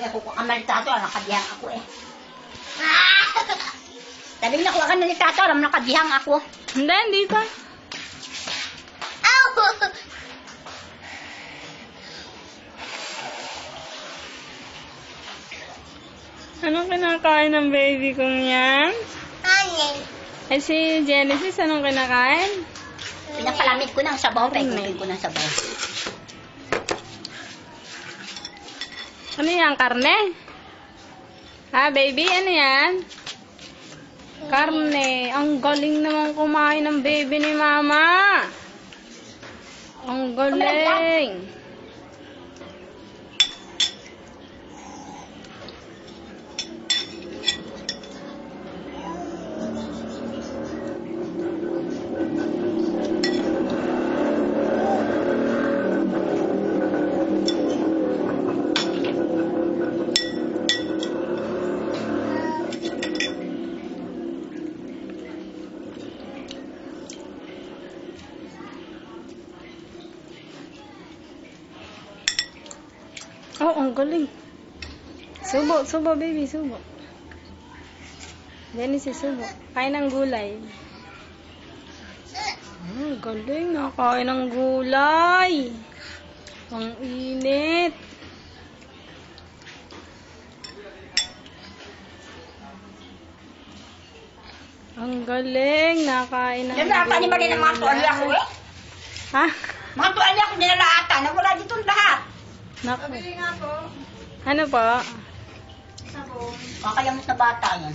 Kaya kung kamal tato, nakabihang ako eh. Sabi na kuha ka na ni tato, alam nakabihang ako. Hindi pa. Ow! Anong kinakain ng baby kong yan? Anin? Eh si Genesis, anong kinakain? Pinapalamig ko ng sabaw, paikutin ko ng sabaw. Ano yan? Karne? Ha, baby? Ano yan? Karne. Ang galing naman kumain ng baby ni mama. Ang galing. Oh, ang galing. Subo, subo, baby, subo. Genesis, subo. Kain ng gulay. Ang galing, nakain ng gulay. Ang init. Ang galing, nakain ng Dinala ata ni Maria ng mga tuwalya ko eh. Ha? Mga tuwalya ko dinala ata, nawala dito lahat. Naku. Pabili nga po. Ano po? Sabon. Kakayamot na bata yan.